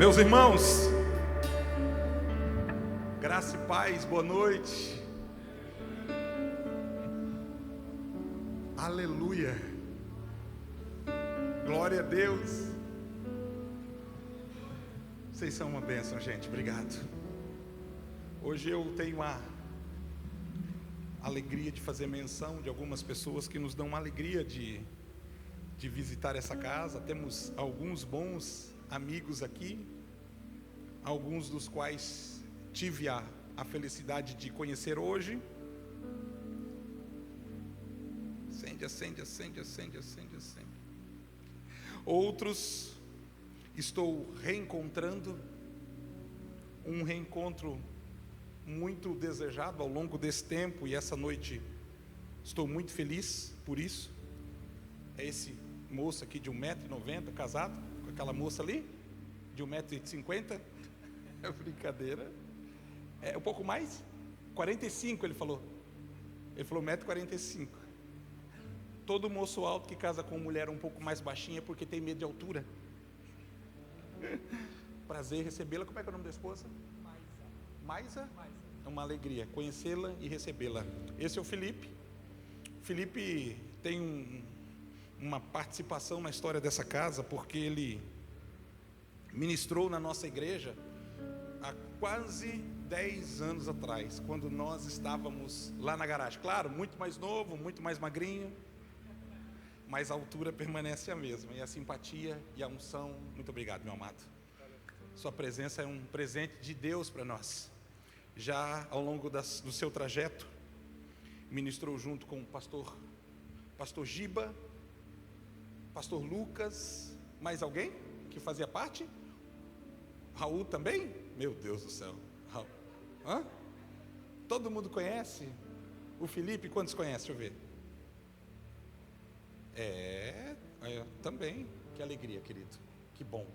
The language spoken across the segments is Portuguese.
Meus irmãos, graça e paz, boa noite. Aleluia. Glória a Deus. Vocês são uma bênção, gente. Obrigado. Hoje eu tenho a alegria de fazer menção de algumas pessoas que nos dão uma alegria de visitar essa casa. Temos alguns bons amigos aqui, alguns dos quais tive a felicidade de conhecer hoje. Acende. Outros estou reencontrando, um reencontro muito desejado ao longo desse tempo, e essa noite estou muito feliz por isso. É esse moço aqui de 1,90 m, casado com aquela moça ali, de 1,50 m. É brincadeira. É um pouco mais? 45 ele falou. Ele falou 1,45 m. Todo moço alto que casa com mulher um pouco mais baixinha é porque tem medo de altura. Prazer recebê-la. Como é que é o nome da esposa? Maisa? É uma alegria conhecê-la e recebê-la. Esse é o Felipe. O Felipe tem uma participação na história dessa casa, porque ele ministrou na nossa igreja há quase 10 anos atrás, quando nós estávamos lá na garagem. Claro, muito mais novo, muito mais magrinho, mas a altura permanece a mesma, e a simpatia e a unção. Muito obrigado, meu amado. Sua presença é um presente de Deus para nós. Já ao longo do seu trajeto, ministrou junto com o pastor Giba, pastor Lucas, mais alguém que fazia parte? Raul também? Meu Deus do céu. Raul. Hã? Todo mundo conhece? O Felipe, quantos conhece? Deixa eu ver. Também. Que alegria, querido. Que bom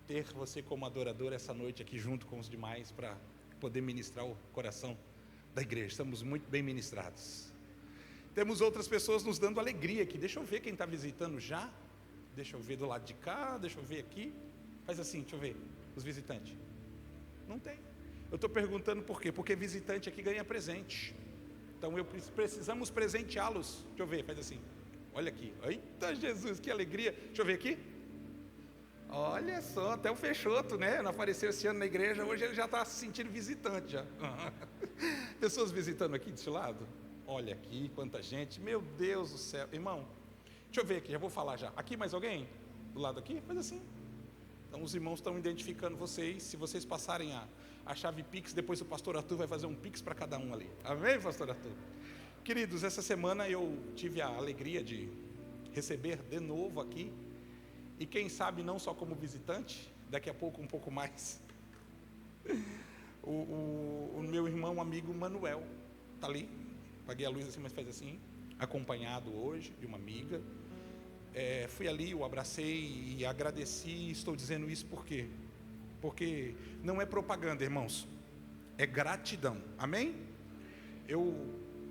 ter você como adorador essa noite aqui junto com os demais para poder ministrar o coração da igreja. Estamos muito bem ministrados. Temos outras pessoas nos dando alegria aqui. Deixa eu ver quem está visitando já. Deixa eu ver do lado de cá. Deixa eu ver aqui. Faz assim, deixa eu ver. Os visitantes. Não tem. Eu estou perguntando por quê? Porque visitante aqui ganha presente. Então precisamos presenteá-los. Deixa eu ver, faz assim. Olha aqui. Eita Jesus, que alegria. Deixa eu ver aqui. Olha só, até o Feixoto, né? Não apareceu esse ano na igreja. Hoje ele já está se sentindo visitante já. Pessoas visitando aqui desse lado. Olha aqui, quanta gente. Meu Deus do céu. Irmão, deixa eu ver aqui, já vou falar já. Aqui mais alguém? Do lado aqui? Faz assim. Então os irmãos estão identificando vocês. Se vocês passarem a chave Pix, depois o pastor Arthur vai fazer um Pix para cada um ali. Amém, pastor Arthur? Queridos, essa semana eu tive a alegria de receber de novo aqui. E quem sabe não só como visitante, daqui a pouco um pouco mais. O meu irmão amigo Manuel está ali. Paguei a luz assim, mas faz assim. Acompanhado hoje de uma amiga. Fui ali, o abracei e agradeci. Estou dizendo isso por quê? Porque não é propaganda, irmãos, é gratidão, amém? Eu,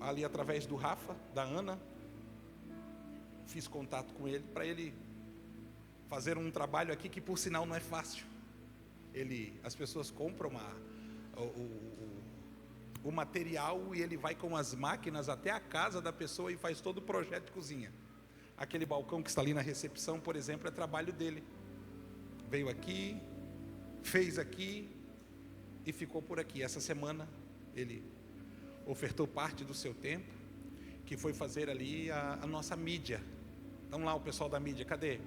ali através do Rafa, da Ana, fiz contato com ele, para ele fazer um trabalho aqui que por sinal não é fácil. As pessoas compram o material e ele vai com as máquinas até a casa da pessoa e faz todo o projeto de cozinha. Aquele balcão que está ali na recepção, por exemplo, é trabalho dele. Veio aqui, fez aqui e ficou por aqui. Essa semana ele ofertou parte do seu tempo, que foi fazer ali a nossa mídia. Então lá o pessoal da mídia, cadê?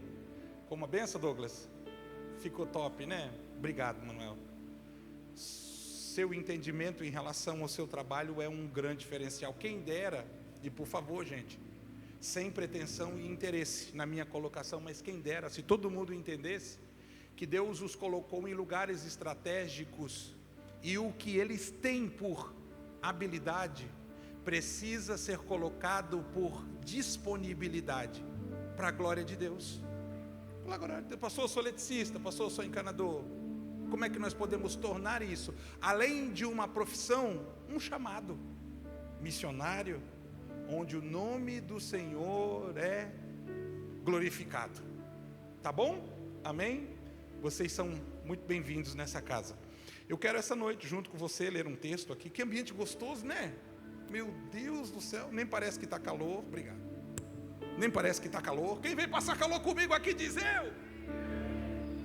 Com uma benção, Douglas? Ficou top, né? Obrigado, Manuel. Seu entendimento em relação ao seu trabalho é um grande diferencial. Quem dera, e por favor, gente, sem pretensão e interesse na minha colocação, mas quem dera, se todo mundo entendesse que Deus os colocou em lugares estratégicos e o que eles têm por habilidade precisa ser colocado por disponibilidade para a glória de Deus. Pastor, eu sou eletricista, pastor, eu sou encanador. Como é que nós podemos tornar isso, além de uma profissão, um chamado missionário, onde o nome do Senhor é glorificado? Tá bom? Amém? vocês são muito bem-vindos nessa casa. Eu quero essa noite, junto com você, ler um texto aqui. Que ambiente gostoso, né? Meu Deus do céu, nem parece que está calor. Obrigado. Nem parece que está calor. Quem vem passar calor comigo aqui diz eu.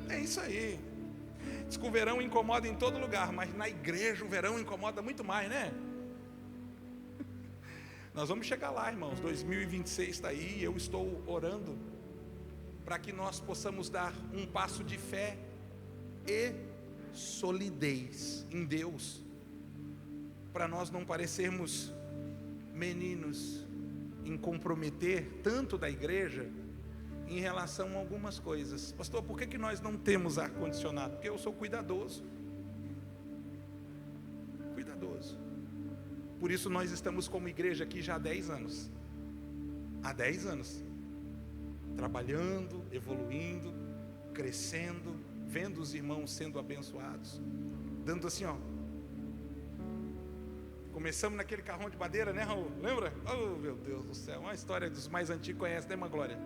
É isso aí. Diz que o verão incomoda em todo lugar, mas na igreja o verão incomoda muito mais, né? Nós vamos chegar lá, irmãos. 2026 está aí e eu estou orando para que nós possamos dar um passo de fé e solidez em Deus, para nós não parecermos meninos em comprometer tanto da igreja em relação a algumas coisas. Pastor, por que nós não temos ar-condicionado? Porque eu sou cuidadoso. Por isso nós estamos como igreja aqui já há 10 anos. Há 10 anos. Trabalhando, evoluindo, crescendo, vendo os irmãos sendo abençoados. Dando assim, ó. Começamos naquele carrão de madeira, né, Raul? Lembra? Oh, meu Deus do céu. Uma história dos mais antigos conhece, né, Glória?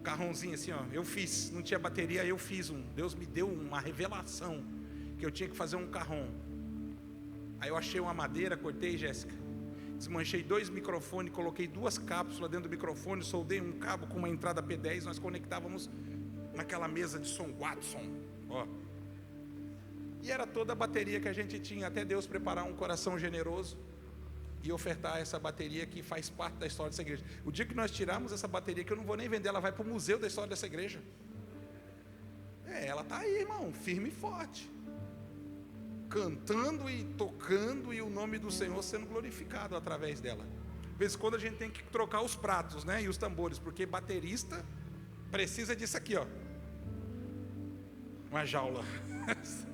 Carrãozinho assim, ó. Eu fiz, não tinha bateria, eu fiz um. Deus me deu uma revelação que eu tinha que fazer um carrão. Aí eu achei uma madeira, cortei, Jéssica, desmanchei 2 microfones, coloquei 2 cápsulas dentro do microfone, soldei um cabo com uma entrada P10, nós conectávamos naquela mesa de som Watson, ó. E era toda a bateria que a gente tinha, até Deus preparar um coração generoso e ofertar essa bateria que faz parte da história dessa igreja. O dia que nós tirarmos essa bateria, que eu não vou nem vender, ela vai para o museu da história dessa igreja. Ela está aí, irmão, firme e forte, cantando e tocando, e o nome do Senhor sendo glorificado através dela. De vez em quando a gente tem que trocar os pratos, né, e os tambores, porque baterista precisa disso aqui, ó. Uma jaula.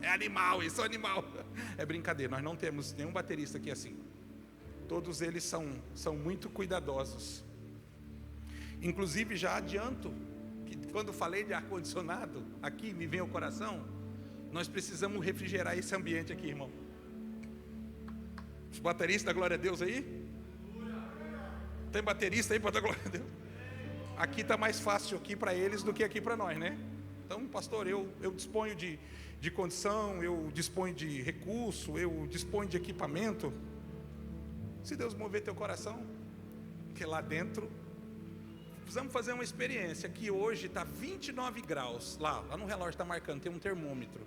É animal, isso é animal. É brincadeira, nós não temos nenhum baterista aqui assim. Todos eles são muito cuidadosos. Inclusive já adianto que quando falei de ar-condicionado, aqui me vem ao coração, nós precisamos refrigerar esse ambiente aqui, irmão. Os bateristas da glória a Deus aí? Tem baterista aí para dar glória a Deus? Aqui está mais fácil aqui para eles do que aqui para nós, né? Então, pastor, eu disponho de condição, eu disponho de recurso, eu disponho de equipamento. Se Deus mover teu coração, que lá dentro, precisamos fazer uma experiência. Aqui hoje está 29 graus, lá no relógio está marcando, tem um termômetro.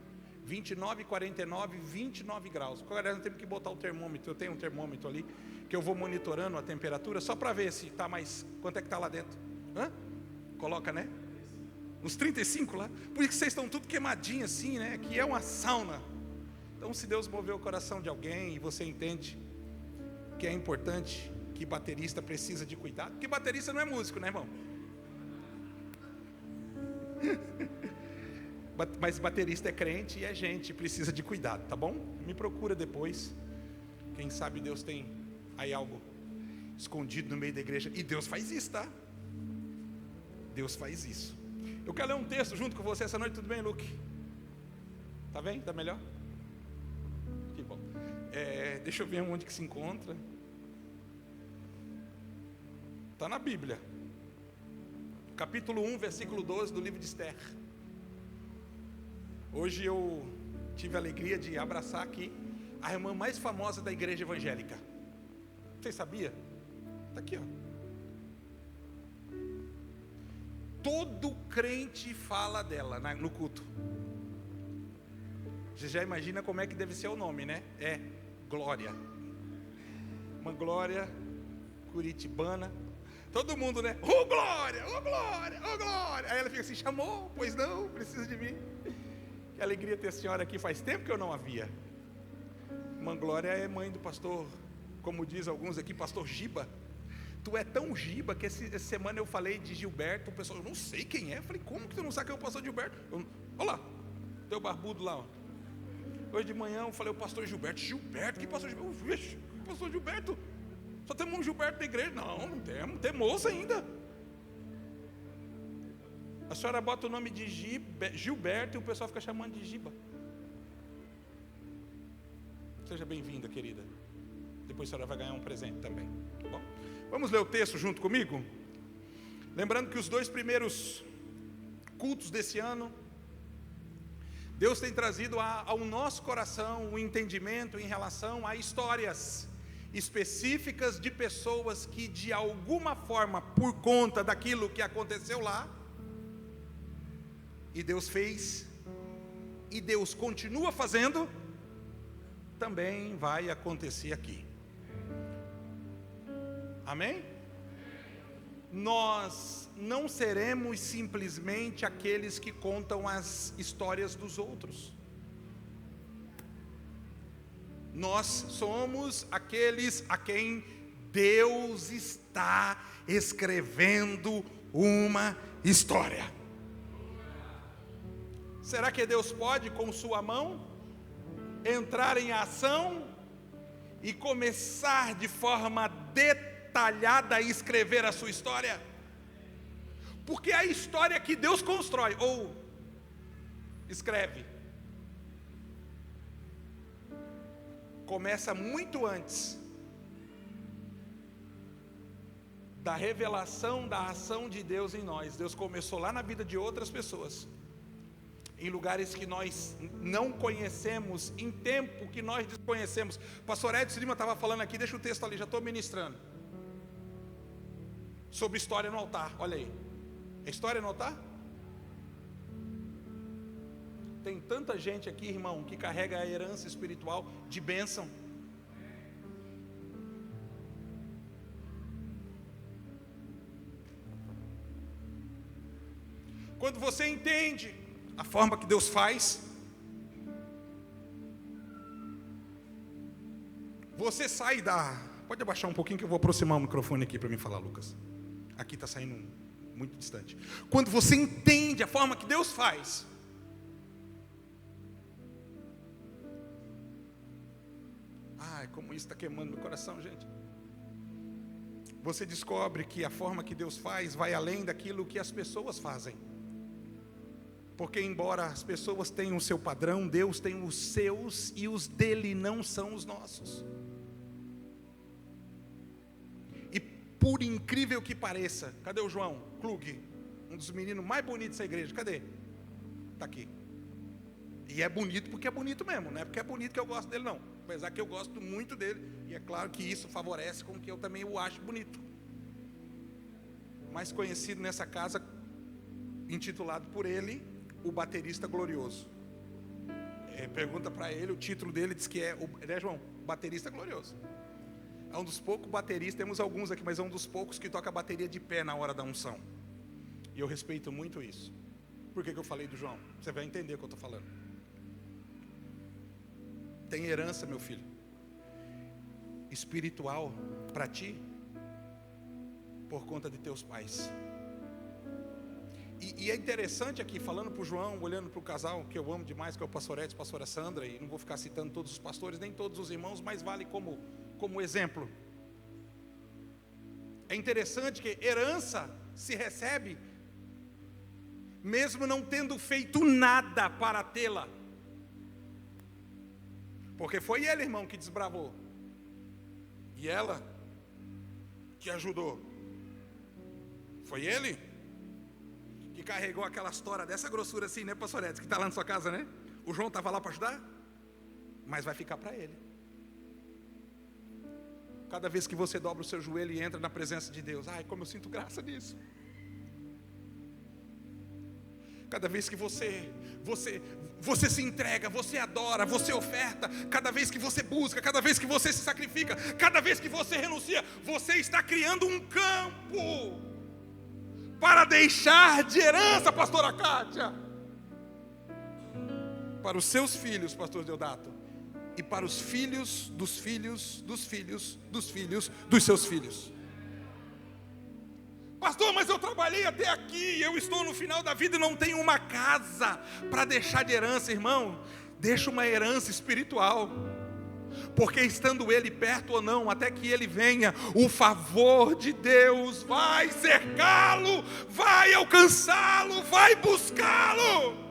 29, 49, 29 graus. Agora nós temos que botar o termômetro. Eu tenho um termômetro ali, que eu vou monitorando a temperatura, só para ver se está mais, quanto é que está lá dentro. Coloca, né? Uns 35 lá. Por isso que vocês estão tudo queimadinhos assim, né? Que é uma sauna. Então, se Deus mover o coração de alguém e você entende que é importante, que baterista precisa de cuidado, porque baterista não é músico, né, irmão? Mas baterista é crente e é gente, precisa de cuidado, tá bom? Me procura depois. Quem sabe Deus tem aí algo escondido no meio da igreja. E Deus faz isso, tá? Deus faz isso. Eu quero ler um texto junto com você essa noite, tudo bem, Luke? Tá bem? Tá melhor? Que bom. Deixa eu ver onde que se encontra. Está na Bíblia. Capítulo 1, versículo 12 do livro de Esther. Hoje eu tive a alegria de abraçar aqui a irmã mais famosa da igreja evangélica. Vocês sabiam? Está aqui, ó. Todo crente fala dela no culto. Você já imagina como é que deve ser o nome, né? É Glória. Uma Glória curitibana. Todo mundo, né? Oh Glória, oh Glória, oh Glória. Aí ela fica assim, chamou? Pois não, precisa de mim. Que alegria ter a senhora aqui, faz tempo que eu não a via. Irmã Glória é mãe do pastor, como diz alguns aqui, pastor Giba. Tu é tão Giba que essa semana eu falei de Gilberto, o pessoal, eu não sei quem é. Eu falei, como que tu não sabe quem é o pastor Gilberto? Olha lá, teu barbudo lá, ó. Hoje de manhã eu falei, o pastor Gilberto. Gilberto? Que pastor Gilberto? Vixe, que pastor Gilberto? Só temos um Gilberto na igreja. Não temos, tem moça ainda. A senhora bota o nome de Gilberto e o pessoal fica chamando de Giba. Seja bem-vinda, querida. Depois a senhora vai ganhar um presente também. Tá bom? Vamos ler o texto junto comigo? Lembrando que os 2 primeiros cultos desse ano Deus tem trazido ao nosso coração um entendimento em relação a histórias específicas de pessoas que de alguma forma, por conta daquilo que aconteceu lá, e Deus fez, e Deus continua fazendo, também vai acontecer aqui. Amém? Nós não seremos simplesmente aqueles que contam as histórias dos outros. Nós somos aqueles a quem Deus está escrevendo uma história. Será que Deus pode, com sua mão, entrar em ação e começar de forma detalhada a escrever a sua história? Porque a história que Deus constrói ou escreve começa muito antes da revelação da ação de Deus em nós. Deus começou lá na vida de outras pessoas, em lugares que nós não conhecemos, em tempo que nós desconhecemos. Pastor Edson Lima estava falando aqui, deixa o texto ali, já estou ministrando, sobre história no altar. Olha aí, é história no altar? Tem tanta gente aqui, irmão, que carrega a herança espiritual de bênção. Quando você entende a forma que Deus faz, você sai da... Pode abaixar um pouquinho que eu vou aproximar o microfone aqui para mim falar, Lucas. Aqui está saindo muito distante. Quando você entende a forma que Deus faz, ai, como isso está queimando meu coração, gente. Você descobre que a forma que Deus faz vai além daquilo que as pessoas fazem. Porque embora as pessoas tenham o seu padrão, Deus tem os seus, e os dele não são os nossos. E por incrível que pareça, cadê o João Klug? Um dos meninos mais bonitos da igreja, cadê? Está aqui. E é bonito porque é bonito mesmo, não é porque é bonito que eu gosto dele não. Apesar que eu gosto muito dele, e é claro que isso favorece com que eu também o ache bonito. Mais conhecido nessa casa, intitulado por ele, o baterista glorioso. Pergunta para ele, o título dele diz que né, João? Baterista glorioso. É um dos poucos bateristas, temos alguns aqui, mas é um dos poucos que toca bateria de pé na hora da unção. E eu respeito muito isso. Por que eu falei do João? Você vai entender o que eu estou falando. Tem herança, meu filho, espiritual para ti, por conta de teus pais. E é interessante aqui, falando para o João, olhando para o casal que eu amo demais, que é o pastor Edson, pastora Sandra, e não vou ficar citando todos os pastores, nem todos os irmãos, mas vale como exemplo. É interessante que herança se recebe, mesmo não tendo feito nada para tê-la. Porque foi ele, irmão, que desbravou, e ela que ajudou. Foi ele que carregou aquela história dessa grossura assim, né, pastor Edson, que está lá na sua casa, né? O João estava lá para ajudar, mas vai ficar para ele. Cada vez que você dobra o seu joelho e entra na presença de Deus, ai, como eu sinto graça nisso. Cada vez que você se entrega, você adora, você oferta, cada vez que você busca, cada vez que você se sacrifica, cada vez que você renuncia, você está criando um campo para deixar de herança, pastora Kátia, para os seus filhos, pastor Deodato, e para os filhos dos filhos dos filhos dos filhos dos seus filhos. Pastor, mas eu trabalhei até aqui, eu estou no final da vida e não tenho uma casa para deixar de herança. Irmão, deixa uma herança espiritual, porque estando ele perto ou não, até que ele venha, o favor de Deus vai cercá-lo, vai alcançá-lo, vai buscá-lo.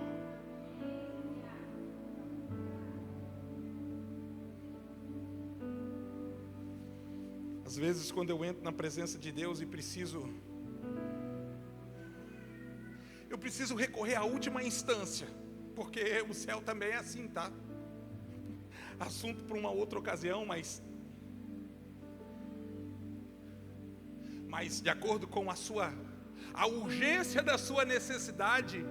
Às vezes, quando eu entro na presença de Deus e preciso recorrer à última instância, porque o céu também é assim, tá? Assunto para uma outra ocasião, mas de acordo com a urgência da sua necessidade,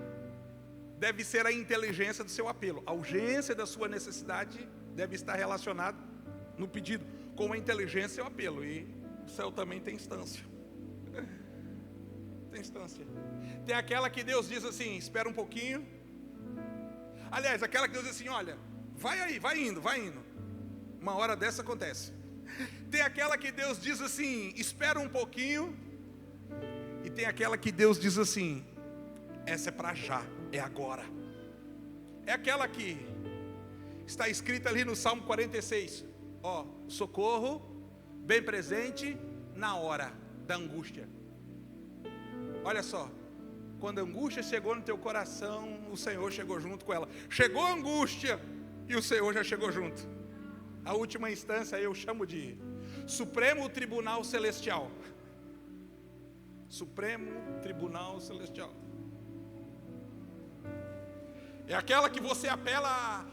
deve ser a inteligência do seu apelo. A urgência da sua necessidade deve estar relacionada no pedido com a inteligência e o apelo. E o céu também tem instância. Tem instância. Tem aquela que Deus diz assim: espera um pouquinho. Aliás, aquela que Deus diz assim: olha, vai aí, vai indo. Uma hora dessa acontece. Tem aquela que Deus diz assim: espera um pouquinho. E tem aquela que Deus diz assim: essa é para já, é agora. É aquela que está escrita ali no Salmo 46. Ó, socorro, bem presente na hora da angústia. Olha só, quando a angústia chegou no teu coração, o Senhor chegou junto com ela. Chegou a angústia e o Senhor já chegou junto. A última instância eu chamo de Supremo Tribunal Celestial. Supremo Tribunal Celestial. É aquela que você apela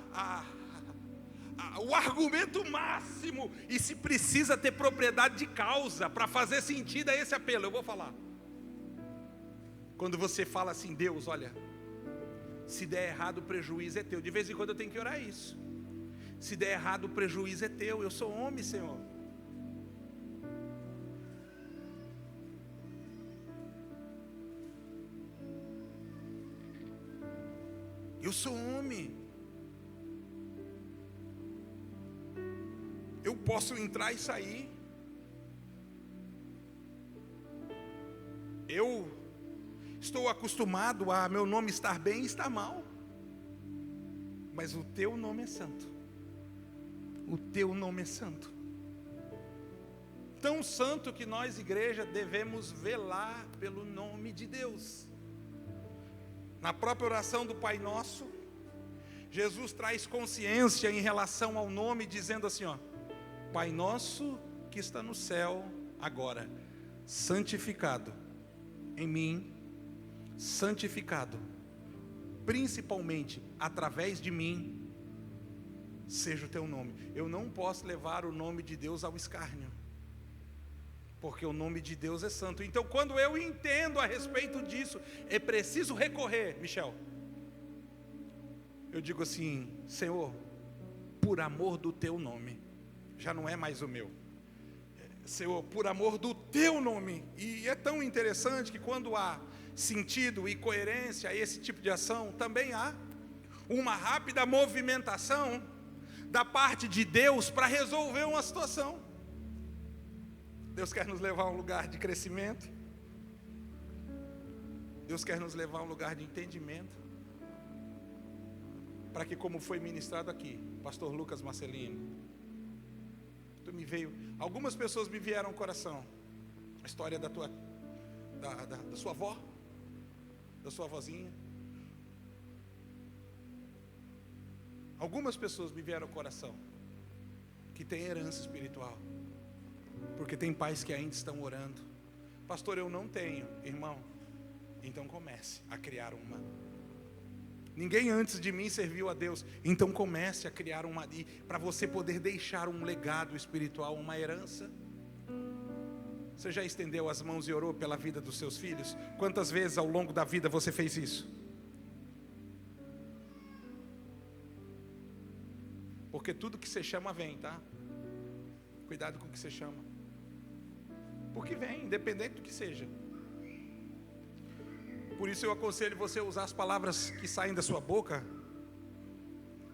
o argumento máximo, e se precisa ter propriedade de causa para fazer sentido a esse apelo. Eu vou falar. Quando você fala assim: Deus, olha, se der errado o prejuízo é teu. De vez em quando eu tenho que orar isso. Se der errado o prejuízo é teu. Eu sou homem, Senhor. Eu sou homem. Eu posso entrar e sair. Eu estou acostumado a meu nome estar bem e estar mal. Mas o teu nome é santo. O teu nome é santo. Tão santo que nós, igreja, devemos velar pelo nome de Deus. Na própria oração do Pai Nosso, Jesus traz consciência em relação ao nome, dizendo assim, ó: Pai Nosso que está no céu agora, santificado em mim, santificado, principalmente através de mim, seja o teu nome. Eu não posso levar o nome de Deus ao escárnio, porque o nome de Deus é santo. Então, quando eu entendo a respeito disso, é preciso recorrer, Michel. Eu digo assim: Senhor, por amor do teu nome, já não é mais o meu. Senhor, por amor do teu nome. E é tão interessante que quando há sentido e coerência a esse tipo de ação, também há uma rápida movimentação da parte de Deus para resolver uma situação. Deus quer nos levar a um lugar de crescimento. Deus quer nos levar a um lugar de entendimento, para que, como foi ministrado aqui, pastor Lucas Marcelino, algumas pessoas me vieram ao coração, a história da sua avó, da sua avózinha. Algumas pessoas me vieram ao coração que tem herança espiritual, porque tem pais que ainda estão orando. Pastor, eu não tenho. Irmão, então comece a criar uma. Ninguém antes de mim serviu a Deus, então comece a criar uma, para você poder deixar um legado espiritual, uma herança. Você já estendeu as mãos e orou pela vida dos seus filhos? Quantas vezes ao longo da vida você fez isso? Porque tudo que você chama vem, tá? Cuidado com o que você chama, porque vem, independente do que seja. Por isso eu aconselho você a usar as palavras que saem da sua boca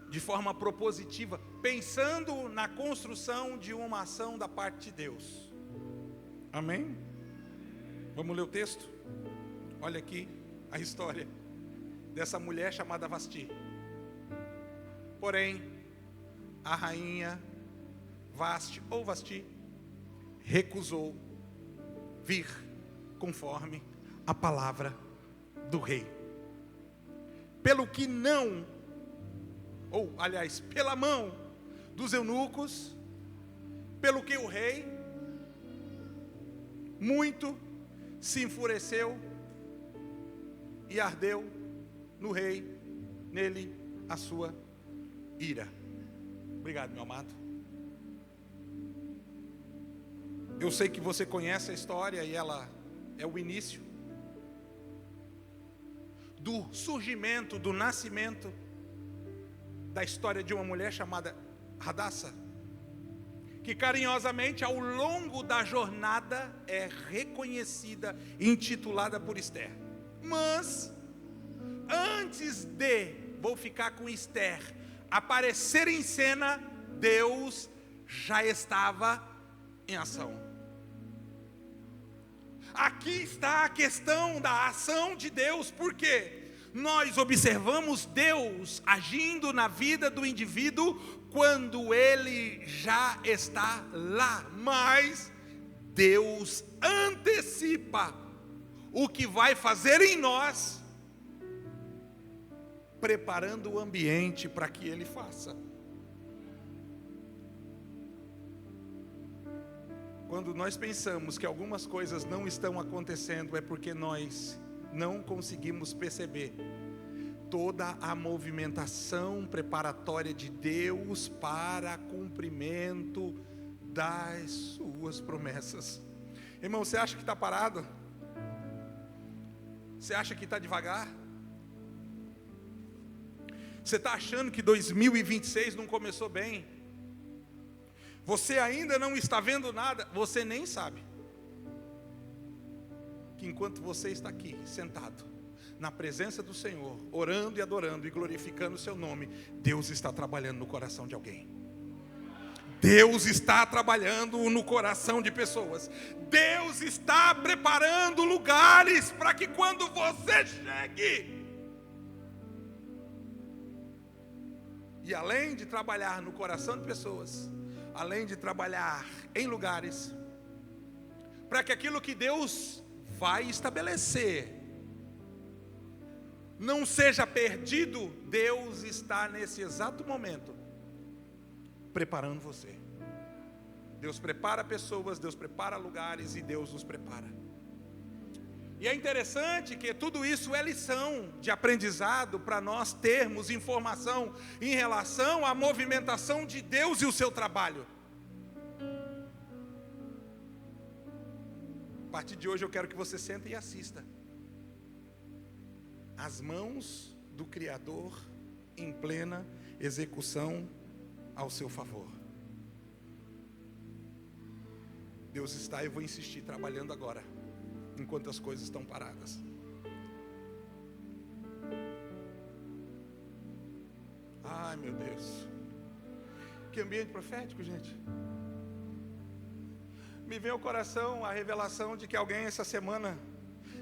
de forma propositiva, pensando na construção de uma ação da parte de Deus. Amém? Vamos ler o texto? Olha aqui a história dessa mulher chamada Vasti. Porém, a rainha Vasti recusou vir conforme a palavra do rei, pelo que não, ou aliás, pela mão dos eunucos, pelo que o rei muito se enfureceu e ardeu no rei nele a sua ira. Obrigado, meu amado. Eu sei que você conhece a história e ela é o início do surgimento, do nascimento da história de uma mulher chamada Hadassah, que carinhosamente ao longo da jornada é reconhecida e intitulada por Esther. Mas antes de, vou ficar com Esther, aparecer em cena, Deus já estava em ação. Aqui está a questão da ação de Deus, porque nós observamos Deus agindo na vida do indivíduo quando ele já está lá, mas Deus antecipa o que vai fazer em nós, preparando o ambiente para que ele faça. Quando nós pensamos que algumas coisas não estão acontecendo, é porque nós não conseguimos perceber toda a movimentação preparatória de Deus para cumprimento das suas promessas. Irmão, você acha que está parado? Você acha que está devagar? Você está achando que 2026 não começou bem? Você ainda não está vendo nada? Você nem sabe que enquanto você está aqui, sentado, na presença do Senhor, orando e adorando e glorificando o seu nome, Deus está trabalhando no coração de alguém. Deus está trabalhando no coração de pessoas. Deus está preparando lugares para que quando você chegue, e além de trabalhar no coração de pessoas, além de trabalhar em lugares, para que aquilo que Deus vai estabelecer não seja perdido, Deus está nesse exato momento preparando você. Deus prepara pessoas, Deus prepara lugares e Deus nos prepara. E é interessante que tudo isso é lição de aprendizado para nós termos informação em relação à movimentação de Deus e o seu trabalho. A partir de hoje eu quero que você sente e assista. As mãos do Criador em plena execução ao seu favor. Deus está, eu vou insistir, trabalhando agora, enquanto as coisas estão paradas. Ai, meu Deus. Que ambiente profético, gente. Me vem ao coração a revelação de que alguém essa semana,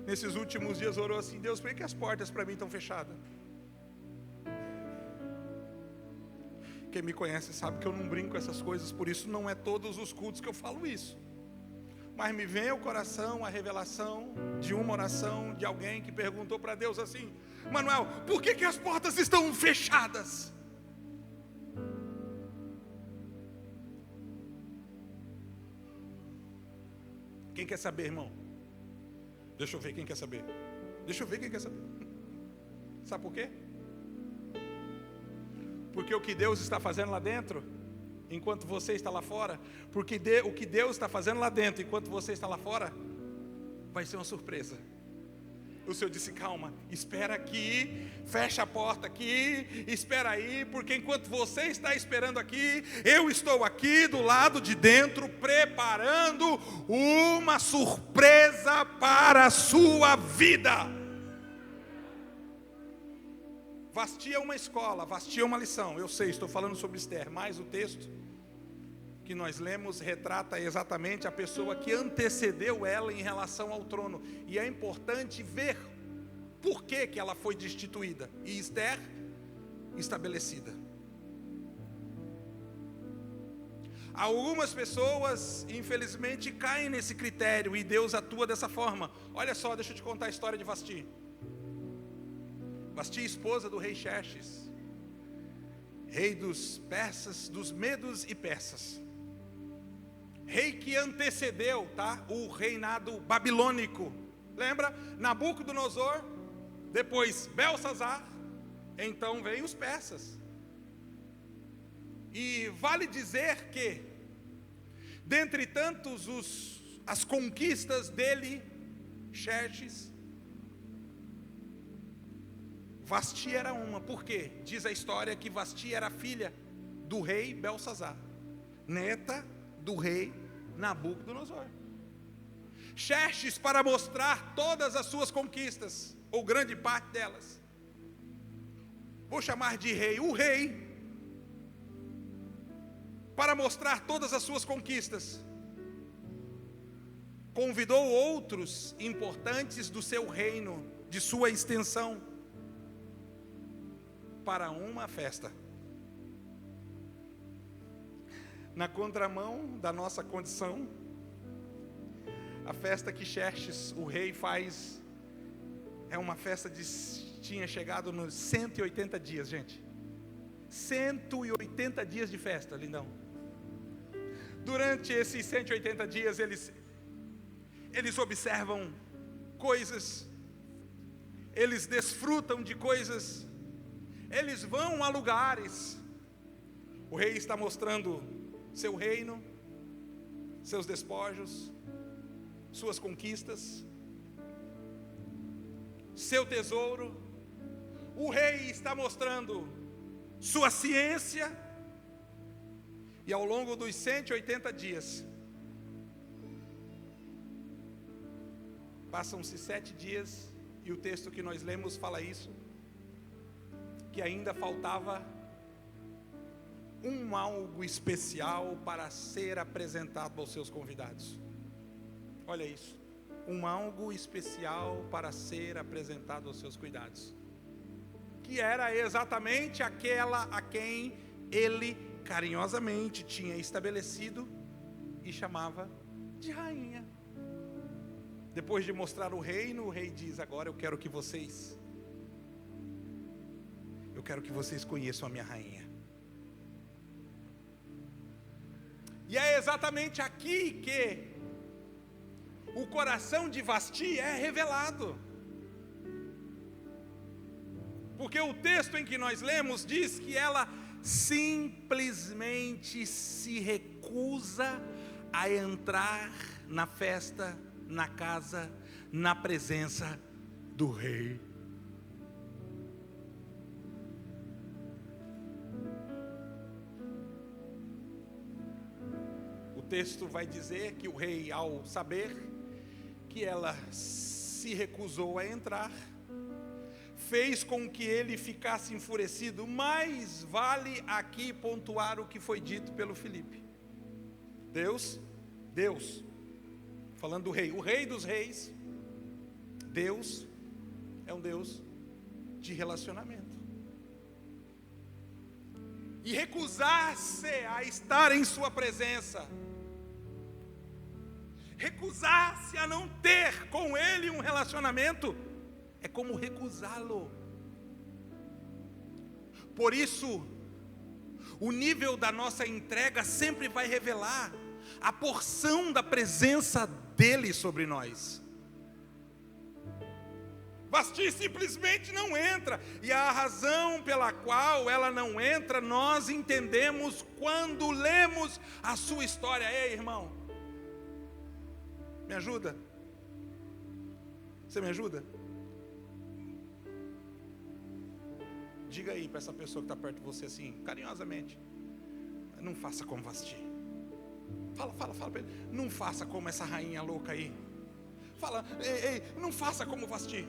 nesses últimos dias, orou assim: Deus, por que as portas para mim estão fechadas? Quem me conhece sabe que eu não brinco com essas coisas, por isso não é todos os cultos que eu falo isso. Mas me vem ao coração a revelação de uma oração de alguém que perguntou para Deus assim: Manuel, por que as portas estão fechadas? Quem quer saber, irmão? Deixa eu ver quem quer saber. Deixa eu ver quem quer saber. Sabe por quê? Porque o que Deus está fazendo lá dentro, enquanto você está lá fora, porque o que Deus está fazendo lá dentro, enquanto você está lá fora, vai ser uma surpresa. O Senhor disse: calma, espera aqui, fecha a porta aqui, espera aí, porque enquanto você está esperando aqui, eu estou aqui do lado de dentro, preparando uma surpresa para a sua vida. Vasti é uma escola, Vasti é uma lição, eu sei, estou falando sobre Esther, mas o texto que nós lemos retrata exatamente a pessoa que antecedeu ela em relação ao trono, e é importante ver por que ela foi destituída e Esther estabelecida. Algumas pessoas infelizmente caem nesse critério e Deus atua dessa forma. Olha só, deixa eu te contar a história de Vasti. Vasti, esposa do rei Xerxes, rei dos persas, dos medos e persas, rei que antecedeu, o reinado babilônico. Lembra? Nabucodonosor, depois Belsazar, Então vêm os persas. E vale dizer que, dentre tantos as conquistas dele, Xerxes, Vasti era uma. Por quê? Diz a história que Vasti era filha do rei Belsazar, neta do rei Nabucodonosor. Xerxes, para mostrar todas as suas conquistas, ou grande parte delas, vou chamar de rei, o rei, para mostrar todas as suas conquistas, convidou outros importantes do seu reino, de sua extensão, para uma festa. Na contramão da nossa condição, a festa que Xerxes, o rei, faz é uma festa tinha chegado nos 180 dias, gente. 180 dias de festa, lindão. Durante esses 180 dias, eles observam coisas, eles desfrutam de coisas, eles vão a lugares. O rei está mostrando seu reino, seus despojos, suas conquistas, seu tesouro. O rei está mostrando sua ciência. E ao longo dos 180 dias, passam-se 7 dias, e o texto que nós lemos fala isso, que ainda faltava algo especial para ser apresentado aos seus convidados. Olha isso, algo especial para ser apresentado aos seus cuidados, que era exatamente aquela a quem ele carinhosamente tinha estabelecido e chamava de rainha. Depois de mostrar o reino, o rei diz: agora eu quero que vocês conheçam a minha rainha. E é exatamente aqui que o coração de Vasti é revelado. Porque o texto em que nós lemos diz que ela simplesmente se recusa a entrar na festa, na casa, na presença do rei. O texto vai dizer que o rei, ao saber que ela se recusou a entrar, fez com que ele ficasse enfurecido. Mas vale aqui pontuar o que foi dito pelo Filipe. Deus, falando do rei, o rei dos reis, Deus é um Deus de relacionamento. E recusar-se a estar em sua presença, recusar-se a não ter com ele um relacionamento, é como recusá-lo. Por isso, o nível da nossa entrega sempre vai revelar a porção da presença dele sobre nós. Vasti simplesmente não entra, e a razão pela qual ela não entra, nós entendemos quando lemos a sua história. Ei, irmão, me ajuda? Você me ajuda? Diga aí para essa pessoa que está perto de você assim, carinhosamente: não faça como Vasti. Fala para ele: não faça como essa rainha louca aí. Fala: ei, não faça como Vasti.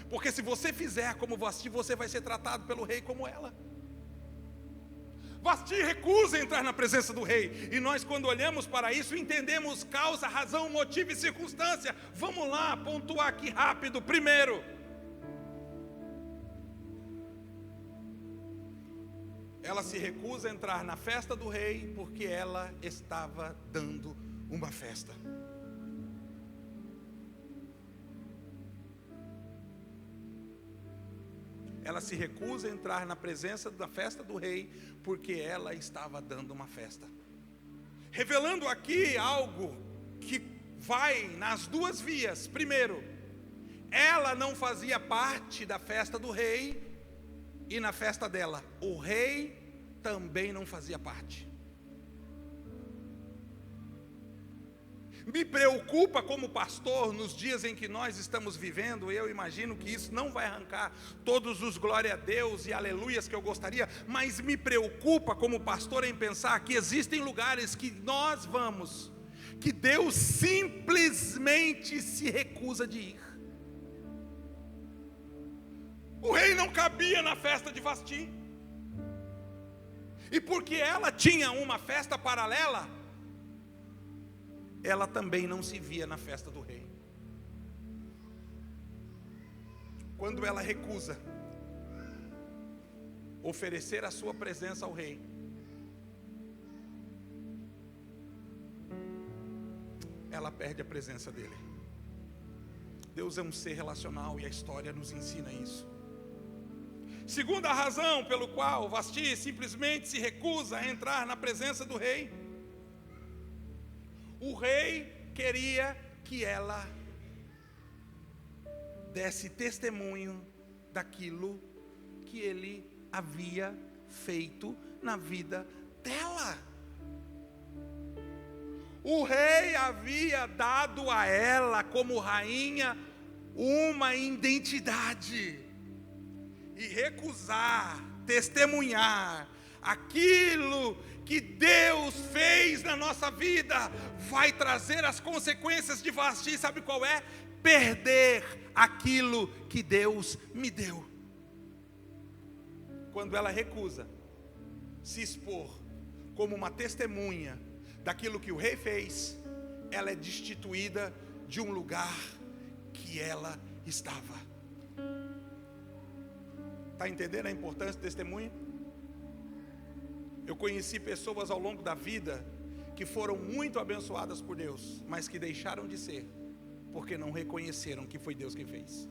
Porque se você fizer como Vasti, você vai ser tratado pelo rei como ela. Vasti recusa entrar na presença do rei. E nós, quando olhamos para isso, entendemos causa, razão, motivo e circunstância. Vamos lá pontuar aqui rápido. Primeiro, ela se recusa a entrar na festa do rei porque ela estava dando uma festa. Ela se recusa a entrar na presença da festa do rei porque ela estava dando uma festa. Revelando aqui algo que vai nas duas vias. Primeiro, ela não fazia parte da festa do rei e na festa dela, o rei também não fazia parte. Me preocupa como pastor, nos dias em que nós estamos vivendo, eu imagino que isso não vai arrancar todos os glória a Deus e aleluias que eu gostaria, mas me preocupa como pastor em pensar que existem lugares que nós vamos, que Deus simplesmente se recusa de ir. O rei não cabia na festa de Vasti, e porque ela tinha uma festa paralela, ela também não se via na festa do rei. Quando ela recusa oferecer a sua presença ao rei, ela perde a presença dele. Deus é um ser relacional e a história nos ensina isso. Segunda razão pelo qual Vasti simplesmente se recusa a entrar na presença do rei: o rei queria que ela desse testemunho daquilo que ele havia feito na vida dela. O rei havia dado a ela, como rainha, uma identidade, e recusar testemunhar aquilo que Deus fez na nossa vida vai trazer as consequências de Vasti. Sabe qual é? Perder aquilo que Deus me deu. Quando ela recusa se expor como uma testemunha daquilo que o rei fez, ela é destituída de um lugar que ela estava. Está entendendo a importância do testemunho? Eu conheci pessoas ao longo da vida que foram muito abençoadas por Deus, mas que deixaram de ser, porque não reconheceram que foi Deus quem fez.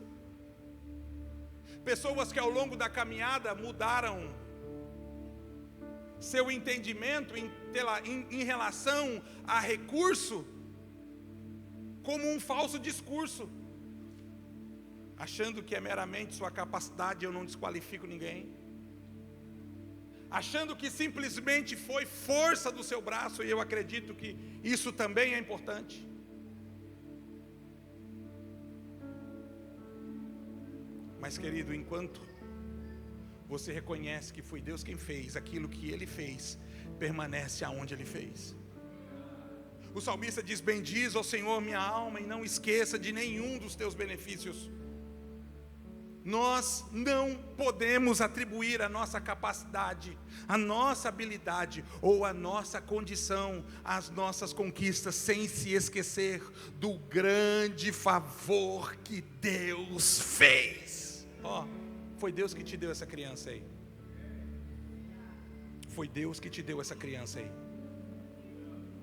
Pessoas que ao longo da caminhada mudaram seu entendimento em relação a recurso, como um falso discurso, achando que é meramente sua capacidade, eu não desqualifico ninguém, achando que simplesmente foi força do seu braço, e eu acredito que isso também é importante. Mas, querido, enquanto você reconhece que foi Deus quem fez, aquilo que Ele fez permanece aonde Ele fez. O salmista diz: bendiz ao Senhor minha alma e não esqueça de nenhum dos teus benefícios. Nós não podemos atribuir a nossa capacidade, a nossa habilidade ou a nossa condição às nossas conquistas, sem se esquecer do grande favor que Deus fez. Foi Deus que te deu essa criança aí. Foi Deus que te deu essa criança aí.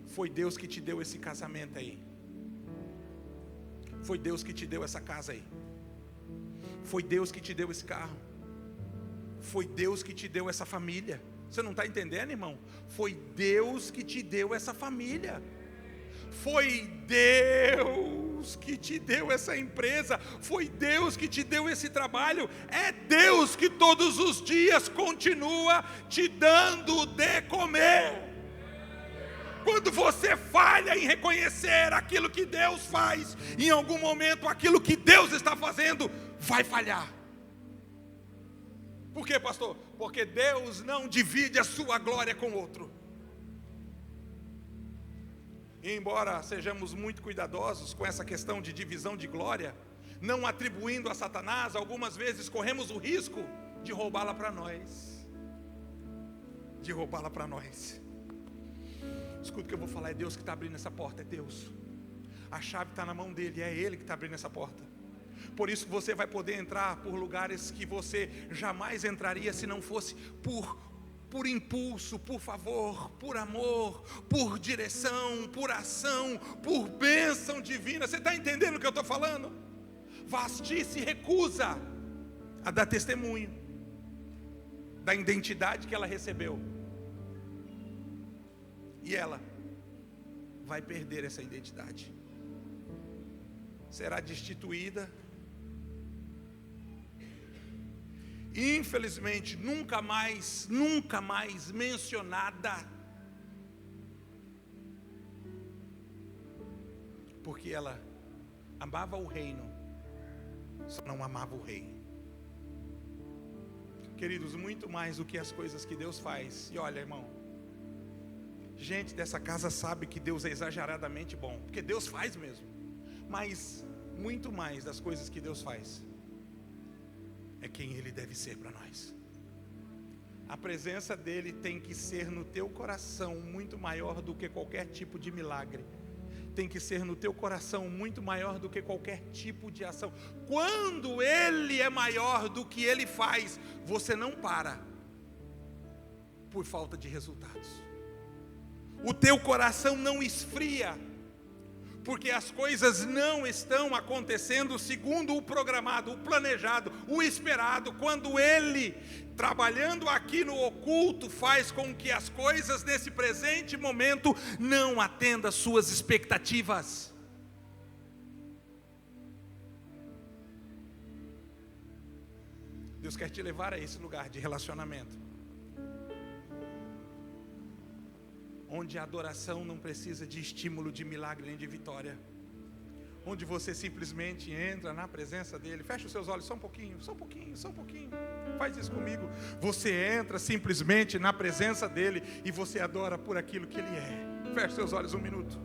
Foi Deus que te deu esse casamento aí. Foi Deus que te deu essa casa aí. Foi Deus que te deu esse carro. Foi Deus que te deu essa família. Você não está entendendo, irmão? Foi Deus que te deu essa família. Foi Deus que te deu essa empresa. Foi Deus que te deu esse trabalho. É Deus que todos os dias continua te dando de comer. Quando você falha em reconhecer aquilo que Deus faz, em algum momento aquilo que Deus está fazendo vai falhar. Por quê, pastor? Porque Deus não divide a sua glória com outro. E embora sejamos muito cuidadosos com essa questão de divisão de glória, não atribuindo a Satanás, algumas vezes corremos o risco de roubá-la para nós. De roubá-la para nós. Escuta o que eu vou falar, é Deus que está abrindo essa porta, é Deus. A chave está na mão dele, é Ele que está abrindo essa porta. Por isso você vai poder entrar por lugares que você jamais entraria se não fosse por impulso, por favor, por amor, por direção, por ação, por bênção divina. Você está entendendo o que eu estou falando? Vasti se recusa a dar testemunho da identidade que ela recebeu. E ela vai perder essa identidade. Será destituída. infelizmente, nunca mais mencionada. Porque ela amava o reino, só não amava o rei. Queridos, muito mais do que as coisas que Deus faz. E olha, irmão, gente dessa casa sabe que Deus é exageradamente bom, porque Deus faz mesmo. Mas muito mais das coisas que Deus faz é quem Ele deve ser para nós. A presença dEle tem que ser no teu coração muito maior do que qualquer tipo de milagre. Tem que ser no teu coração muito maior do que qualquer tipo de ação. Quando Ele é maior do que Ele faz, você não para por falta de resultados. O teu coração não esfria, porque as coisas não estão acontecendo segundo o programado, o planejado, o esperado. Quando Ele, trabalhando aqui no oculto, faz com que as coisas nesse presente momento não atendam às suas expectativas. Deus quer te levar a esse lugar de relacionamento, onde a adoração não precisa de estímulo, de milagre, nem de vitória. Onde você simplesmente entra na presença dEle. Fecha os seus olhos só um pouquinho, só um pouquinho, só um pouquinho. Faz isso comigo. Você entra simplesmente na presença dEle e você adora por aquilo que Ele é. Fecha os seus olhos um minuto.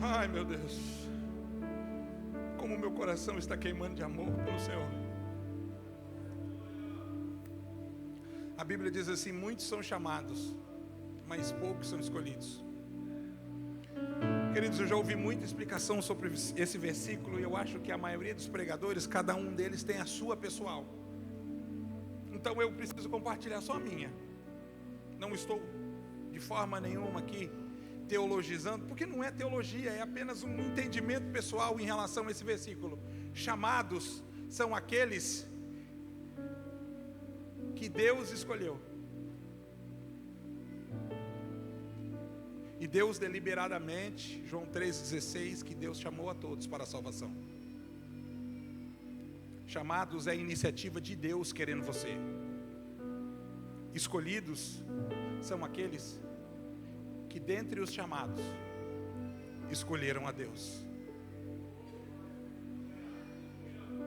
Ai, meu Deus, como o meu coração está queimando de amor pelo Senhor. A Bíblia diz assim: muitos são chamados, mas poucos são escolhidos. Queridos, eu já ouvi muita explicação sobre esse versículo, e eu acho que a maioria dos pregadores, cada um deles tem a sua pessoal. Então eu preciso compartilhar só a minha. Não estou de forma nenhuma aqui teologizando, porque não é teologia, é apenas um entendimento pessoal em relação a esse versículo. Chamados são aqueles que Deus escolheu. E Deus deliberadamente, João 3,16, que Deus chamou a todos para a salvação. Chamados é a iniciativa de Deus querendo você. Escolhidos são aqueles que dentre os chamados escolheram a Deus.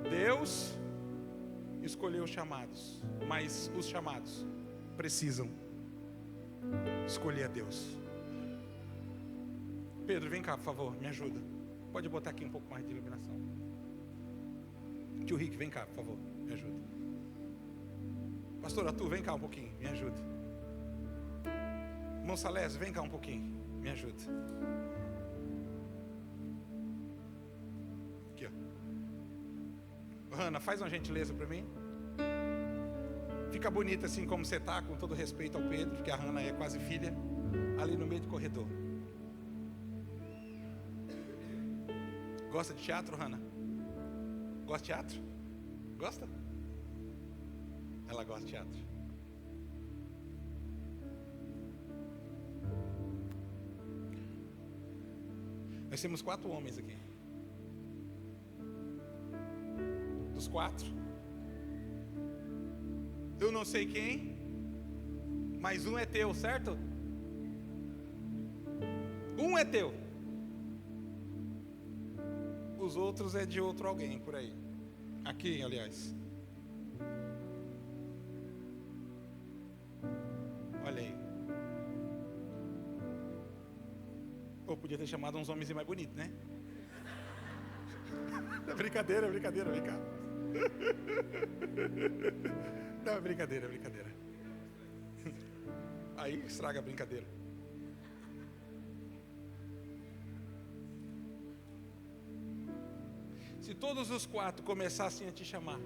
Deus escolheu os chamados, mas os chamados precisam escolher a Deus. Pedro, vem cá, por favor, me ajuda. Pode botar aqui um pouco mais de iluminação. Tio Rick, vem cá, por favor, me ajuda. Pastor Arthur, vem cá um pouquinho, me ajuda. Irmão Salésio, vem cá um pouquinho, me ajuda. Aqui, ó. Hanna, faz uma gentileza para mim. Fica bonita assim como você está, com todo respeito ao Pedro, porque a Hanna é quase filha, ali no meio do corredor. Gosta de teatro, Hanna? Gosta de teatro? Gosta? Ela gosta de teatro. Nós temos 4 homens aqui. Dos 4, eu não sei quem, mas um é teu, certo? Um é teu. Os outros é de outro alguém por aí. Aqui, aliás. Olha aí. Eu podia ter chamado uns homens mais bonitos, né? É brincadeira, vem cá. Não, é brincadeira. Aí estraga a brincadeira. Se todos os 4 começassem a te chamar,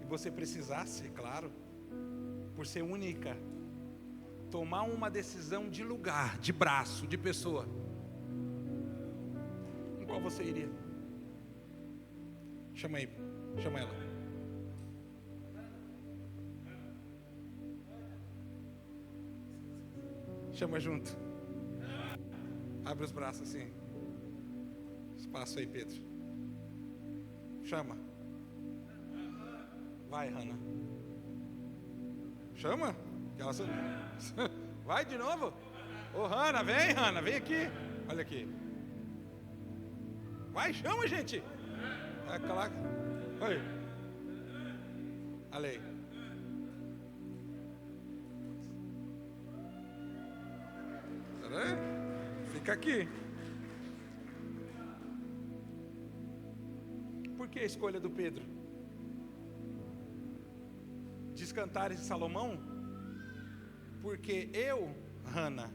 e você precisasse, é claro, por ser única, tomar uma decisão de lugar, de braço, de pessoa, em qual você iria? Chama aí, chama ela. Chama junto. Abre os braços assim. Espaço aí, Pedro. Chama. Vai, Hannah. Chama. Vai de novo. Ô, Hannah, vem aqui. Olha aqui. Vai, chama, gente. Calaca. Oi. Alei. Fica aqui. Por que a escolha do Pedro? Diz Cantares de Salomão: porque eu, Hannah,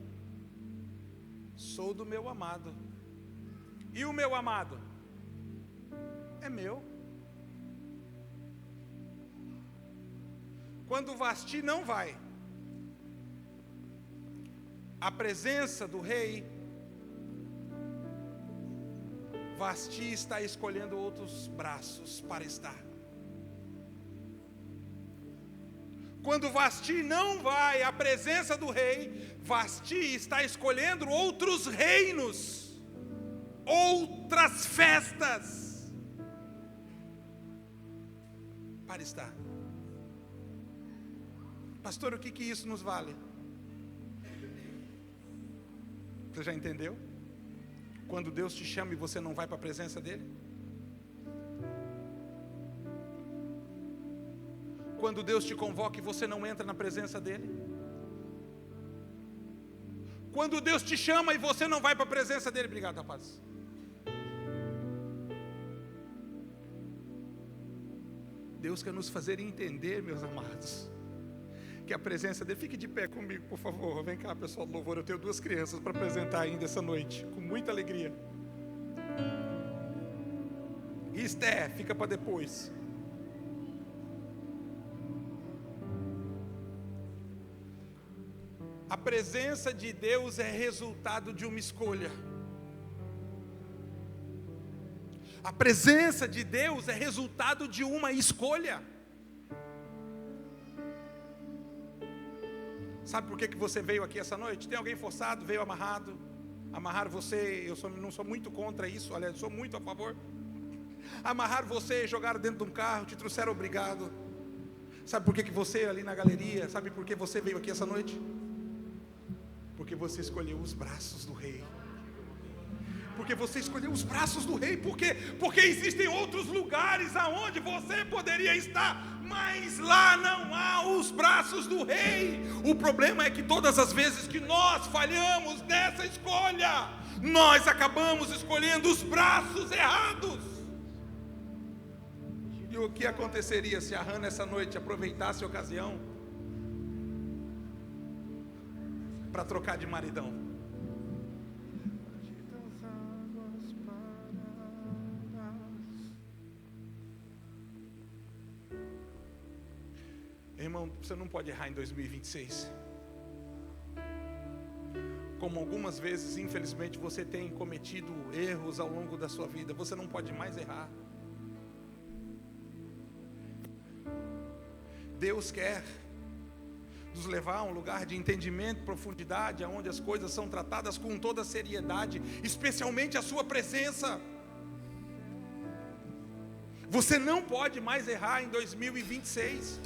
sou do meu amado, e o meu amado é meu. Quando Vasti não vai, a presença do rei, Vasti está escolhendo outros braços para estar. Quando Vasti não vai à presença do rei, Vasti está escolhendo outros reinos, outras festas para estar. Pastor, o que isso nos vale? Você já entendeu? Quando Deus te chama e você não vai para a presença dele? Quando Deus te convoca e você não entra na presença dele? Quando Deus te chama e você não vai para a presença dele? Obrigado, rapaz. Deus quer nos fazer entender, meus amados, que a presença dele... Fique de pé comigo, por favor. Vem cá, pessoal do louvor. Eu tenho 2 crianças para apresentar ainda essa noite, com muita alegria. E Esther, fica para depois. A presença de Deus é resultado de uma escolha. A presença de Deus é resultado de uma escolha. Sabe por que você veio aqui essa noite? Tem alguém forçado, veio amarrado? Amarrar você, não sou muito contra isso, aliás, sou muito a favor. Amarrar você, jogaram dentro de um carro, te trouxeram obrigado. Sabe por que você ali na galeria, sabe por que você veio aqui essa noite? Porque você escolheu os braços do rei. Porque você escolheu os braços do rei. Por quê? Porque existem outros lugares aonde você poderia estar, mas lá não há os braços do rei. O problema é que todas as vezes que nós falhamos nessa escolha, nós acabamos escolhendo os braços errados. E o que aconteceria se a Hannah essa noite aproveitasse a ocasião para trocar de maridão? Irmão, você não pode errar em 2026. Como algumas vezes, infelizmente, você tem cometido erros ao longo da sua vida, você não pode mais errar. Deus quer nos levar a um lugar de entendimento, profundidade, onde as coisas são tratadas com toda seriedade, especialmente a sua presença. Você não pode mais errar em 2026.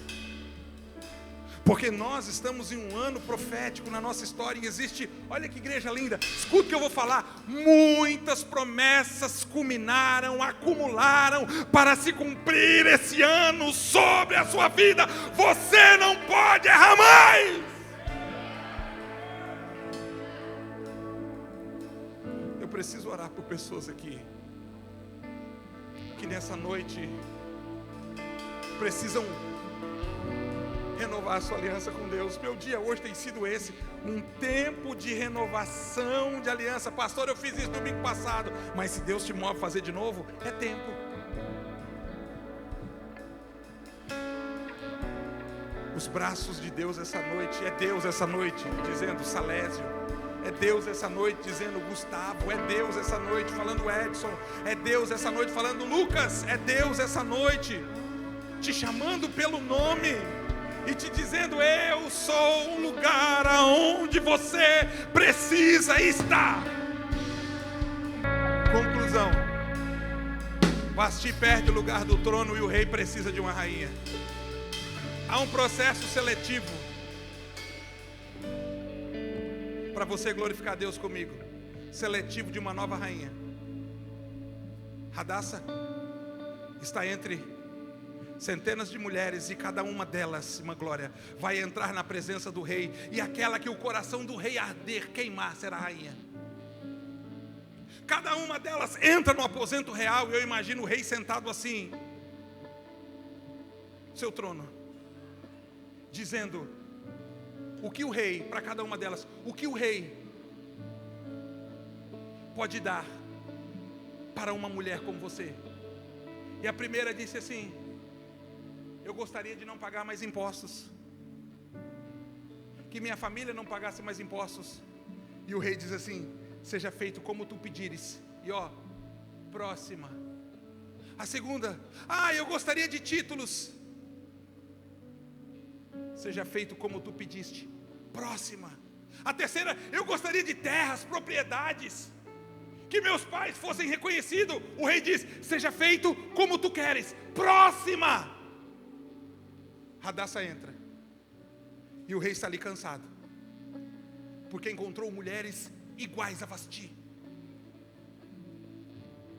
Porque nós estamos em um ano profético na nossa história e existe, olha que igreja linda, escuta o que eu vou falar, muitas promessas culminaram, acumularam para se cumprir esse ano sobre a sua vida. Você não pode errar mais. Eu preciso orar por pessoas aqui que nessa noite precisam renovar a sua aliança com Deus. Meu dia hoje tem sido esse, um tempo de renovação de aliança. Pastor, eu fiz isso domingo passado, mas se Deus te move a fazer de novo, é tempo. Os braços de Deus essa noite, é Deus essa noite dizendo Salésio, é Deus essa noite dizendo Gustavo, é Deus essa noite falando Edson, é Deus essa noite falando Lucas, é Deus essa noite te chamando pelo nome e te dizendo: eu sou o lugar aonde você precisa estar. Conclusão: Vasti perde o lugar do trono e o rei precisa de uma rainha. Há um processo seletivo para você glorificar Deus comigo. Seletivo de uma nova rainha. Hadassah está entre centenas de mulheres, e cada uma delas, uma glória, vai entrar na presença do rei, e aquela que o coração do rei arder, queimar, será a rainha. Cada uma delas entra no aposento real, e eu imagino o rei sentado assim, seu trono, dizendo o que o rei, para cada uma delas, o que o rei pode dar para uma mulher como você. E a primeira disse assim: eu gostaria de não pagar mais impostos, que minha família não pagasse mais impostos. E o rei diz assim: seja feito como tu pedires. E ó, próxima. A segunda: eu gostaria de títulos. Seja feito como tu pediste. Próxima. A terceira: eu gostaria de terras, propriedades, que meus pais fossem reconhecidos. O rei diz: seja feito como tu queres. Próxima. Hadassah entra, e o rei está ali cansado, porque encontrou mulheres iguais a Vasti,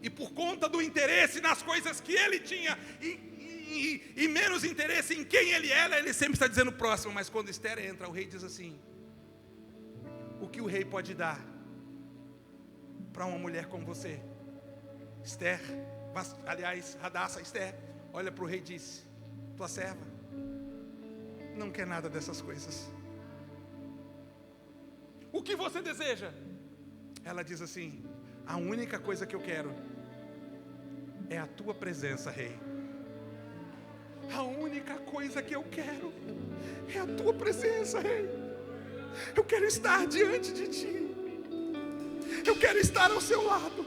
e por conta do interesse nas coisas que ele tinha, e menos interesse em quem ele era, ele sempre está dizendo próximo. Mas quando Esther entra, o rei diz assim: o que o rei pode dar para uma mulher como você? Esther, aliás, Hadassah, Esther, olha para o rei e diz: tua serva não quer nada dessas coisas. O que você deseja? Ela diz assim: a única coisa que eu quero é a tua presença, rei. A única coisa que eu quero é a tua presença, rei. Eu quero estar diante de ti. Eu quero estar ao seu lado.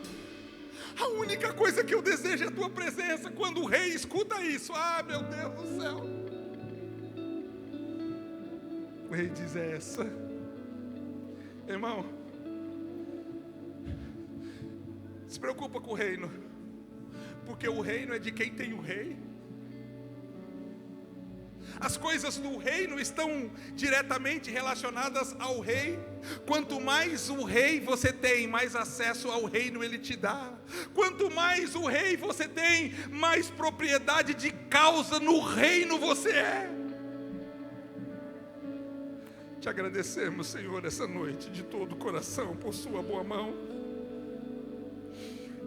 A única coisa que eu desejo é a tua presença. Quando o rei escuta isso, meu Deus do céu, o rei diz: é essa. Irmão, se preocupa com o reino, porque o reino é de quem tem o rei. As coisas do reino estão diretamente relacionadas ao rei. Quanto mais o rei você tem, mais acesso ao reino ele te dá. Quanto mais o rei você tem, mais propriedade de causa no reino você é. Te agradecemos, Senhor, essa noite de todo o coração, por sua boa mão,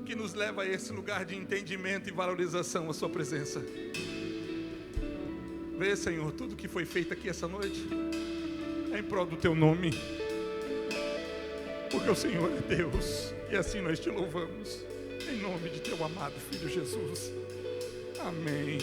que nos leva a esse lugar de entendimento e valorização à sua presença. Vê, Senhor, tudo que foi feito aqui essa noite é em prol do teu nome, porque o Senhor é Deus, e assim nós te louvamos, em nome de teu amado Filho Jesus. Amém.